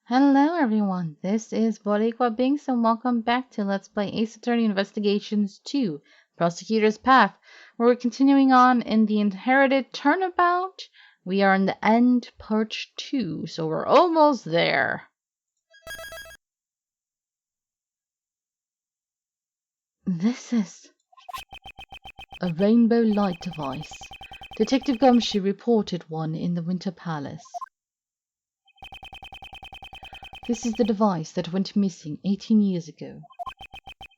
Hello everyone, this is Boricua Binks and welcome back to Let's Play Ace Attorney Investigations 2, Prosecutor's Path, where we're continuing on in the Inherited Turnabout. We are in the end, part 2, so we're almost there. This is a rainbow light device. Detective Gumshoe reported one in the Winter Palace. This is the device that went missing 18 years ago.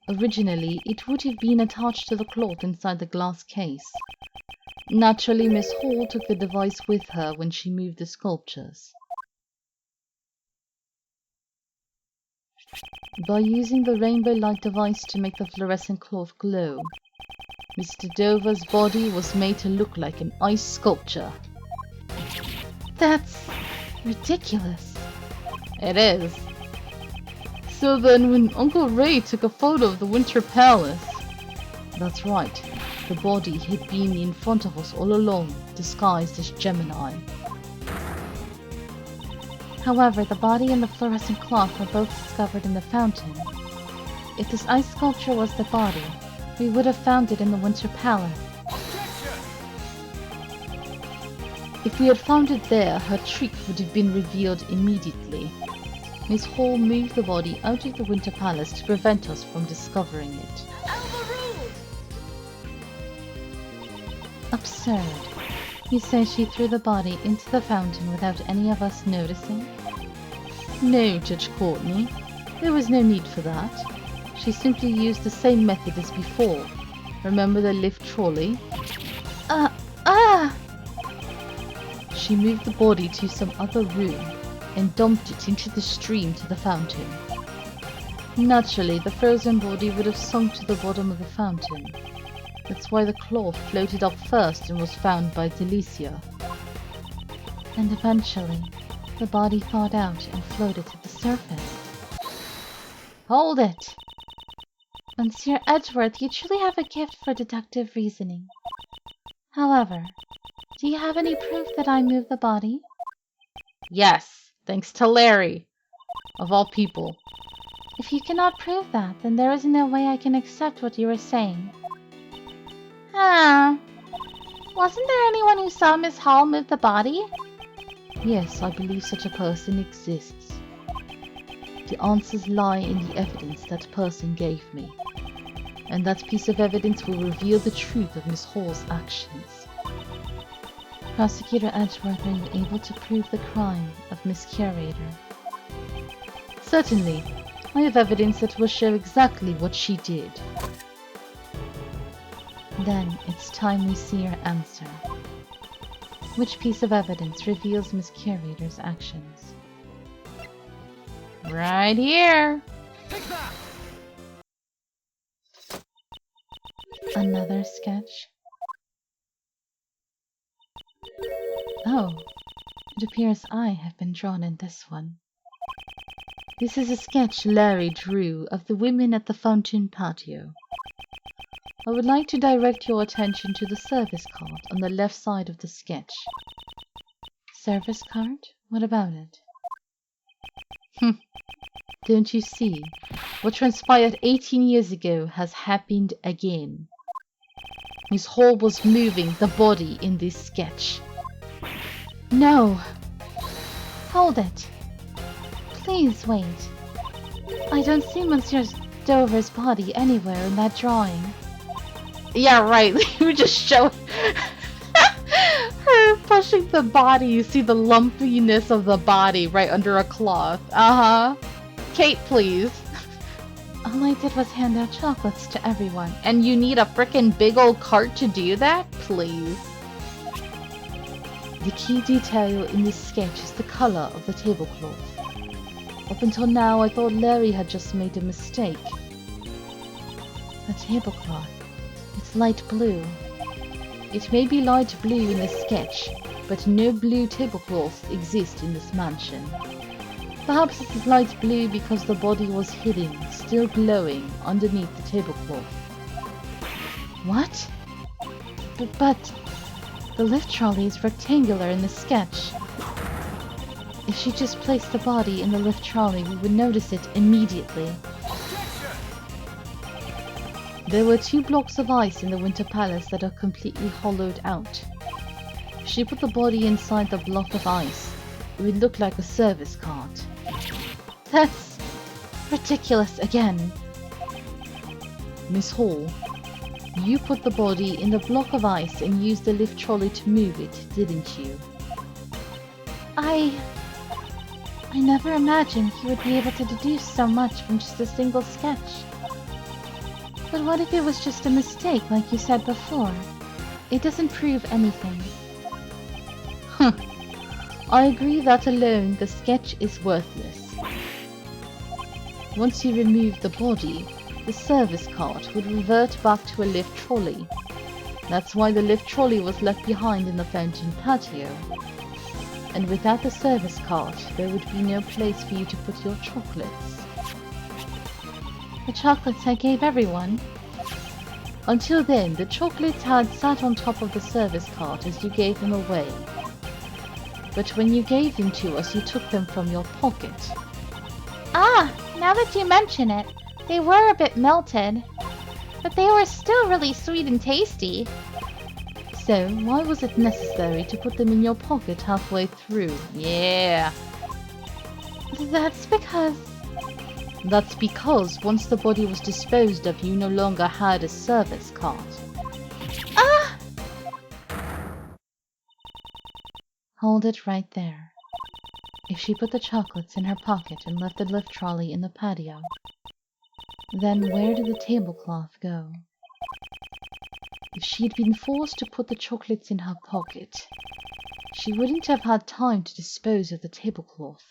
Originally, it would have been attached to the cloth inside the glass case. Naturally, Miss Hall took the device with her when she moved the sculptures. By using the rainbow light device to make the fluorescent cloth glow, Mr. Dover's body was made to look like an ice sculpture. That's ridiculous. It is. So then when Uncle Ray took a photo of the Winter Palace... That's right, the body had been in front of us all along, disguised as Gemini. However, the body and the fluorescent cloth were both discovered in the fountain. If this ice sculpture was the body, we would have found it in the Winter Palace. If we had found it there, her trick would have been revealed immediately. Miss Hall moved the body out of the Winter Palace to prevent us from discovering it. Absurd. You say she threw the body into the fountain without any of us noticing? No, Judge Courtney. There was no need for that. She simply used the same method as before. Remember the lift trolley? She moved the body to some other room and dumped it into the stream to the fountain. Naturally, the frozen body would have sunk to the bottom of the fountain. That's why the cloth floated up first and was found by Delicia. And eventually, the body thawed out and floated to the surface. Hold it! Monsieur Edgeworth, you truly have a gift for deductive reasoning. However, do you have any proof that I moved the body? Yes, thanks to Larry, of all people. If you cannot prove that, then there is no way I can accept what you are saying. Wasn't there anyone who saw Miss Hall move the body? Yes, I believe such a person exists. The answers lie in the evidence that person gave me. And that piece of evidence will reveal the truth of Miss Hall's actions. Prosecutor Edgeworth, are you able to prove the crime of Miss Curator? Certainly. I have evidence that will show exactly what she did. Then it's time we see your answer. Which piece of evidence reveals Miss Curator's actions? Right here! Another sketch? Oh, it appears I have been drawn in this one. This is a sketch Larry drew of the women at the fountain patio. I would like to direct your attention to the service card on the left side of the sketch. Service card? What about it? Don't you see? What transpired 18 years ago has happened again. Miss Hall was moving the body in this sketch. No! Hold it! Please wait. I don't see Monsieur Dover's body anywhere in that drawing. Yeah, right. You just show her pushing the body. You see the lumpiness of the body right under a cloth. Kate, please. All I did was hand out chocolates to everyone. And you need a frickin' big old cart to do that? Please. The key detail in this sketch is the color of the tablecloth. Up until now, I thought Larry had just made a mistake. The tablecloth. It's light blue. It may be light blue in the sketch, but no blue tablecloths exist in this mansion. Perhaps it is light blue because the body was hidden, still glowing, underneath the tablecloth. What? But the lift trolley is rectangular in the sketch. If she just placed the body in the lift trolley, we would notice it immediately. There were 2 blocks of ice in the Winter Palace that are completely hollowed out. If she put the body inside the block of ice, it would look like a service cart. That's ridiculous again. Miss Hall, you put the body in the block of ice and used the lift trolley to move it, didn't you? I never imagined you would be able to deduce so much from just a single sketch. But what if it was just a mistake, like you said before? It doesn't prove anything. I agree that alone the sketch is worthless. Once you remove the body, the service cart would revert back to a lift trolley. That's why the lift trolley was left behind in the fountain patio. And without the service cart, there would be no place for you to put your chocolates. The chocolates I gave everyone. Until then, the chocolates had sat on top of the service cart as you gave them away. But when you gave them to us, you took them from your pocket. Ah, now that you mention it, they were a bit melted. But they were still really sweet and tasty. So, why was it necessary to put them in your pocket halfway through? Yeah. That's because once the body was disposed of, you no longer had a service cart. Ah! Hold it right there. If she put the chocolates in her pocket and left the lift trolley in the patio, then where did the tablecloth go? If she had been forced to put the chocolates in her pocket, she wouldn't have had time to dispose of the tablecloth.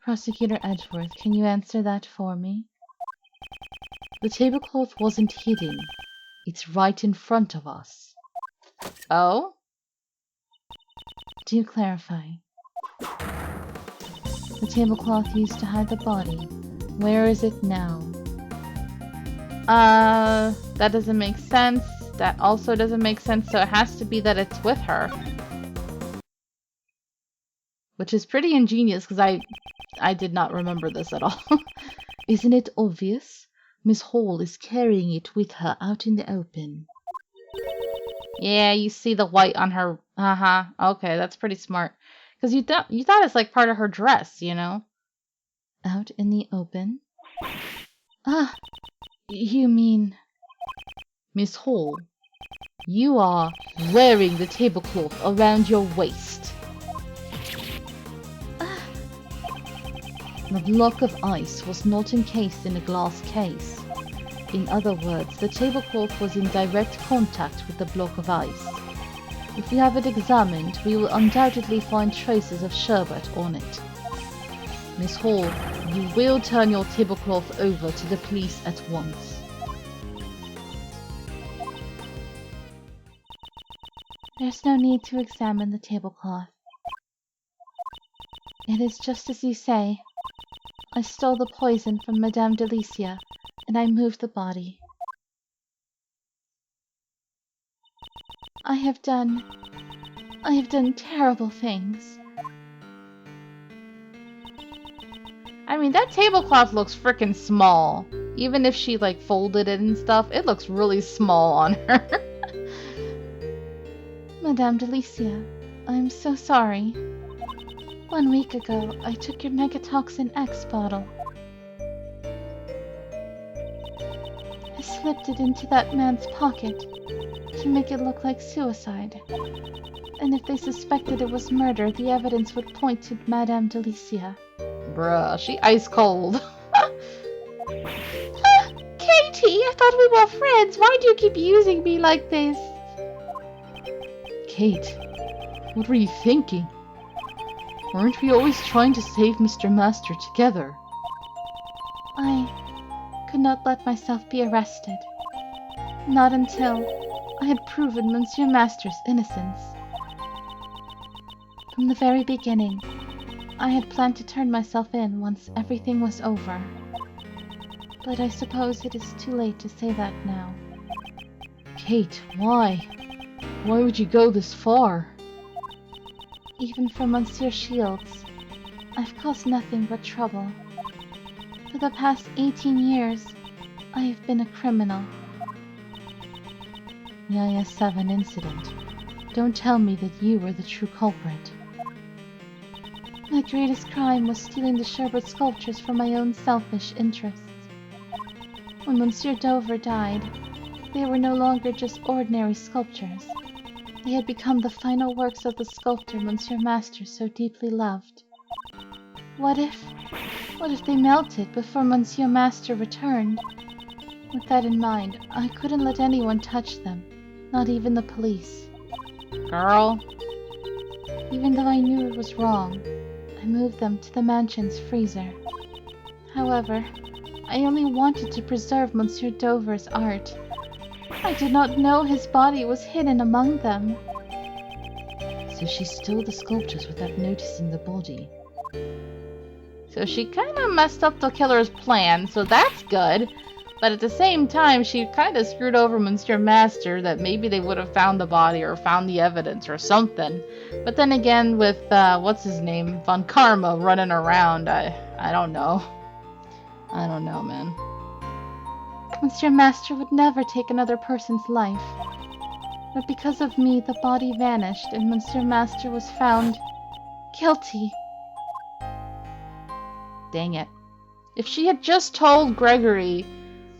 Prosecutor Edgeworth, can you answer that for me? The tablecloth wasn't hidden. It's right in front of us. Oh? Do clarify. The tablecloth used to hide the body. Where is it now? That doesn't make sense. That also doesn't make sense, so it has to be that it's with her. Which is pretty ingenious, because I did not remember this at all. Isn't it obvious? Miss Hall is carrying it with her out in the open. Yeah, you see the white on her. Okay, that's pretty smart. Because you thought it's like part of her dress, you know? Out in the open? Ah, you mean... Miss Hall, you are wearing the tablecloth around your waist. The block of ice was not encased in a glass case. In other words, the tablecloth was in direct contact with the block of ice. If we have it examined, we will undoubtedly find traces of sherbet on it. Miss Hall, you will turn your tablecloth over to the police at once. There's no need to examine the tablecloth. It is just as you say. I stole the poison from Madame Delicia, and I moved the body. I have done terrible things. I mean, that tablecloth looks freaking small. Even if she, like, folded it and stuff, it looks really small on her. Madame Delicia, I am so sorry. 1 week ago, I took your Megatoxin X bottle. I slipped it into that man's pocket to make it look like suicide. And if they suspected it was murder, the evidence would point to Madame Delicia. Bruh, she ice cold. Katie, I thought we were friends. Why do you keep using me like this? Kate, what were you thinking? Weren't we always trying to save Mr. Master together? I could not let myself be arrested. Not until I had proven Monsieur Master's innocence. From the very beginning, I had planned to turn myself in once everything was over. But I suppose it is too late to say that now. Kate, why? Why would you go this far? even for Monsieur Shields, I've caused nothing but trouble. For the past 18 years, I have been a criminal. The IS-7 incident. Don't tell me that you were the true culprit. My greatest crime was stealing the Sherbert sculptures for my own selfish interests. When Monsieur Dover died, they were no longer just ordinary sculptures. They had become the final works of the sculptor Monsieur Master so deeply loved. What if they melted before Monsieur Master returned? With that in mind, I couldn't let anyone touch them, not even the police. Girl. Even though I knew it was wrong, I moved them to the mansion's freezer. However, I only wanted to preserve Monsieur Dover's art. I did not know his body was hidden among them. So she stole the sculptures without noticing the body. So she kind of messed up the killer's plan, so that's good. But at the same time, she kind of screwed over Monsieur Master that maybe they would have found the body or found the evidence or something. But then again, with, what's his name? Von Karma running around, I don't know. I don't know, man. Monsieur Master would never take another person's life. But because of me, the body vanished and Monsieur Master was found guilty. Dang it. If she had just told Gregory,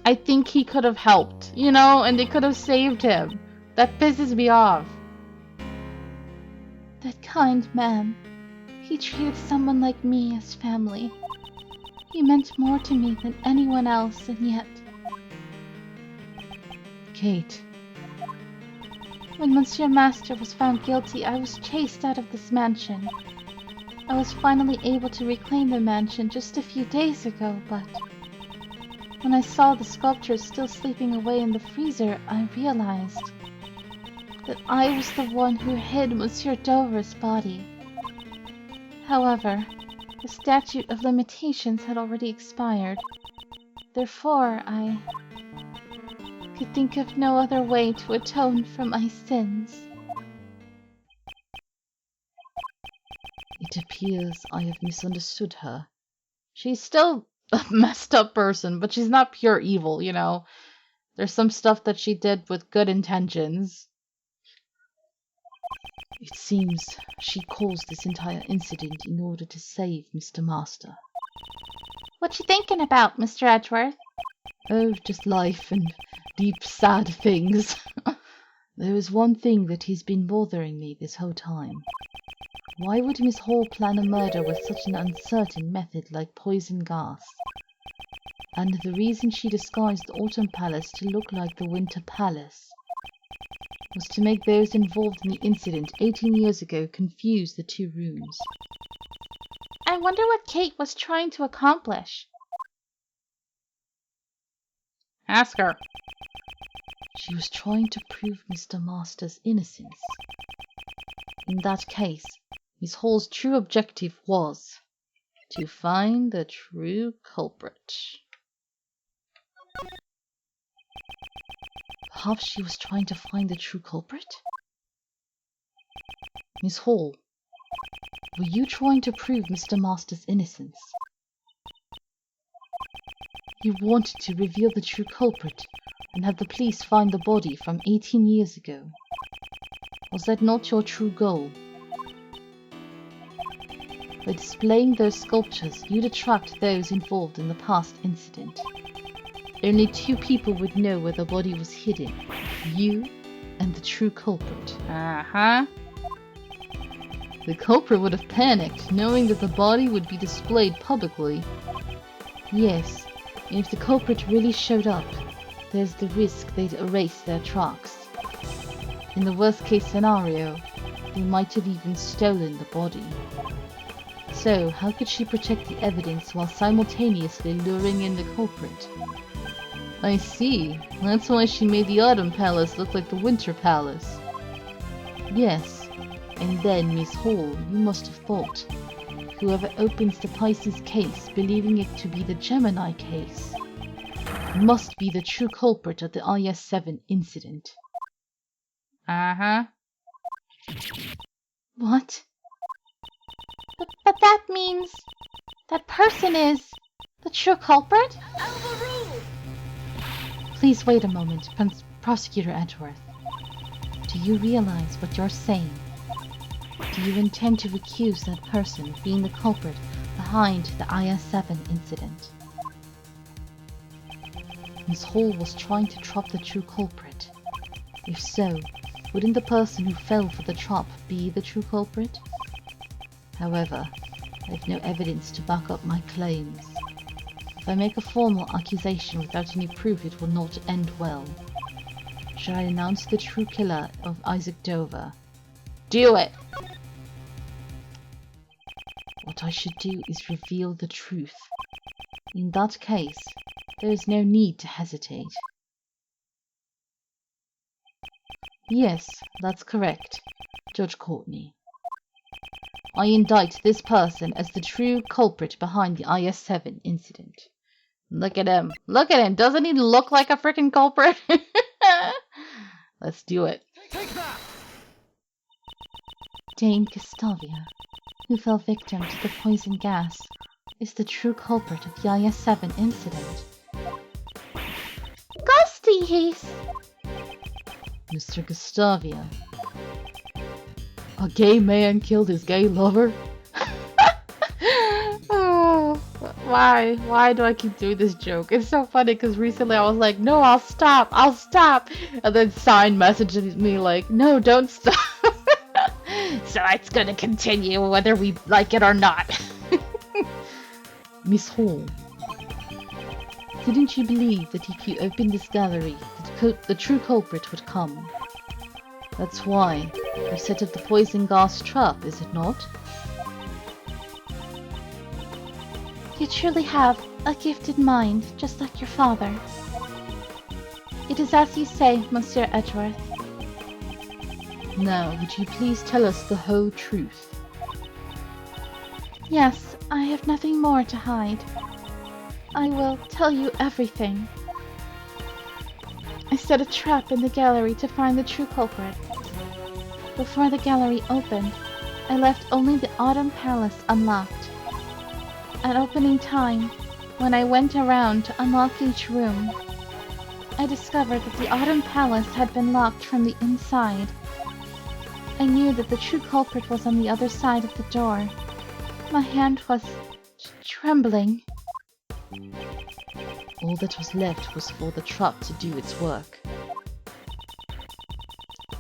I think he could have helped, you know, and they could have saved him. That pisses me off. That kind man. He treated someone like me as family. He meant more to me than anyone else, and yet... Kate. When Monsieur Master was found guilty, I was chased out of this mansion. I was finally able to reclaim the mansion just a few days ago, but... when I saw the sculptures still sleeping away in the freezer, I realized that I was the one who hid Monsieur Dover's body. However, the statute of limitations had already expired. Therefore, I could think of no other way to atone for my sins. It appears I have misunderstood her. She's still a messed up person, but she's not pure evil, you know. There's some stuff that she did with good intentions. It seems she caused this entire incident in order to save Mr. Master. What you thinking about, Mr. Edgeworth? Oh, just life and deep, sad things. There is one thing that has been bothering me this whole time. Why would Miss Hall plan a murder with such an uncertain method like poison gas? And the reason she disguised the Autumn Palace to look like the Winter Palace was to make those involved in the incident 18 years ago confuse the two rooms. I wonder what Kate was trying to accomplish. Ask her. She was trying to prove Mr. Master's innocence. In that case, Miss Hall's true objective was to find the true culprit. Perhaps she was trying to find the true culprit? Miss Hall, were you trying to prove Mr. Master's innocence? You wanted to reveal the true culprit and have the police find the body from 18 years ago. Was that not your true goal? By displaying those sculptures, you'd attract those involved in the past incident. Only two people would know where the body was hidden. You and the true culprit. Uh-huh. The culprit would have panicked, knowing that the body would be displayed publicly. Yes, and if the culprit really showed up, there's the risk they'd erase their tracks. In the worst-case scenario, they might have even stolen the body. So, how could she protect the evidence while simultaneously luring in the culprit? I see. That's why she made the Autumn Palace look like the Winter Palace. Yes, and then, Miss Hall, you must have thought, whoever opens the Pisces case, believing it to be the Gemini case, must be the true culprit of the IS-7 incident. Uh-huh. What? But that means that person is the true culprit? Please wait a moment, Prosecutor Edgeworth. Do you realize what you're saying? Do you intend to accuse that person of being the culprit behind the IS-7 incident? Ms. Hall was trying to trap the true culprit. If so, wouldn't the person who fell for the trap be the true culprit? However, I have no evidence to back up my claims. If I make a formal accusation without any proof, it will not end well. Should I announce the true killer of Isaac Dover? Do it! What I should do is reveal the truth. In that case, there is no need to hesitate. Yes, that's correct, Judge Courtney. I indict this person as the true culprit behind the IS-7 incident. Look at him. Look at him. Doesn't he look like a freaking culprit? Let's do it. Dame Gustavia, who fell victim to the poison gas, is the true culprit of the IS-7 incident. Gusty, he's... Mr. Gustavia. A gay man killed his gay lover? Oh, why do I keep doing this joke? It's so funny because recently I was like, no, I'll stop. And then Sign messages me like, no, don't stop. So it's gonna continue whether we like it or not. Miss Hall, didn't you believe that if you opened this gallery, the true culprit would come? That's why you set up the poison gas trap, is it not? You truly have a gifted mind, just like your father. It is as you say, Monsieur Edgeworth. Now, would you please tell us the whole truth? Yes, I have nothing more to hide. I will tell you everything. I set a trap in the gallery to find the true culprit. Before the gallery opened, I left only the Autumn Palace unlocked. At opening time, when I went around to unlock each room, I discovered that the Autumn Palace had been locked from the inside. I knew that the true culprit was on the other side of the door. My hand was trembling. All that was left was for the trap to do its work.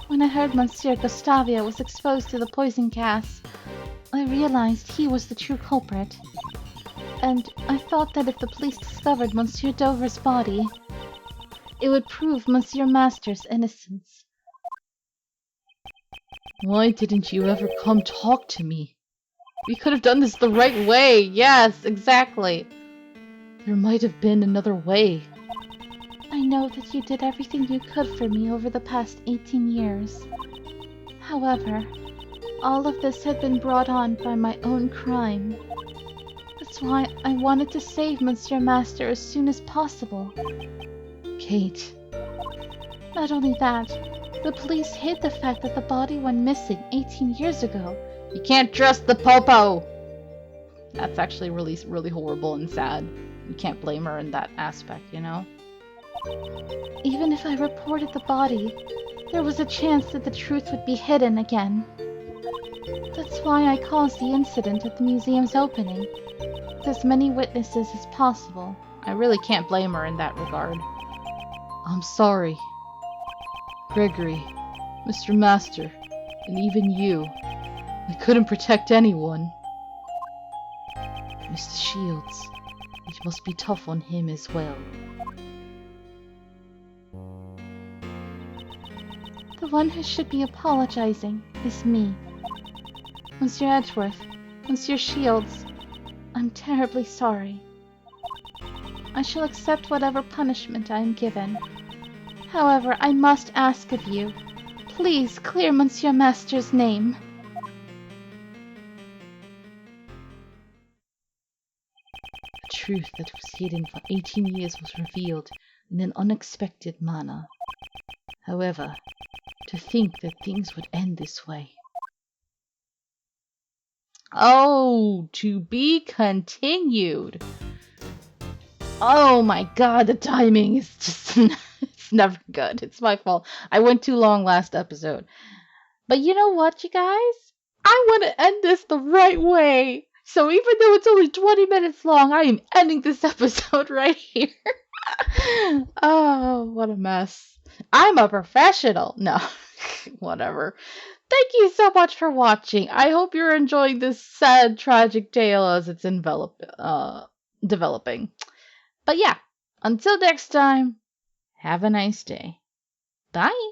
When I heard Monsieur Gustavia was exposed to the poison gas, I realized he was the true culprit. And I thought that if the police discovered Monsieur Dover's body, it would prove Monsieur Master's innocence. Why didn't you ever come talk to me? We could have done this the right way. Yes, exactly. There might have been another way. I know that you did everything you could for me over the past 18 years. However, all of this had been brought on by my own crime. That's why I wanted to save Monsieur Master as soon as possible. Kate. Not only that, the police hid the fact that the body went missing 18 years ago. You can't trust the popo! That's actually really, really horrible and sad. You can't blame her in that aspect, you know? Even if I reported the body, there was a chance that the truth would be hidden again. That's why I caused the incident at the museum's opening, with as many witnesses as possible. I really can't blame her in that regard. I'm sorry. Gregory, Mr. Master, and even you. I couldn't protect anyone. Mr. Shields, it must be tough on him as well. The one who should be apologizing is me. Monsieur Edgeworth, Monsieur Shields, I'm terribly sorry. I shall accept whatever punishment I am given. However, I must ask of you, please clear Monsieur Master's name. The truth that was hidden for 18 years was revealed in an unexpected manner. However, to think that things would end this way. Oh, to be continued. Oh my god, the timing is just it's never good. It's my fault. I went too long last episode. But you know what, you guys? I want to end this the right way. So even though it's only 20 minutes long, I am ending this episode right here. Oh, what a mess. I'm a professional. No, whatever. Thank you so much for watching. I hope you're enjoying this sad, tragic tale as it's developing. But yeah, until next time, have a nice day. Bye.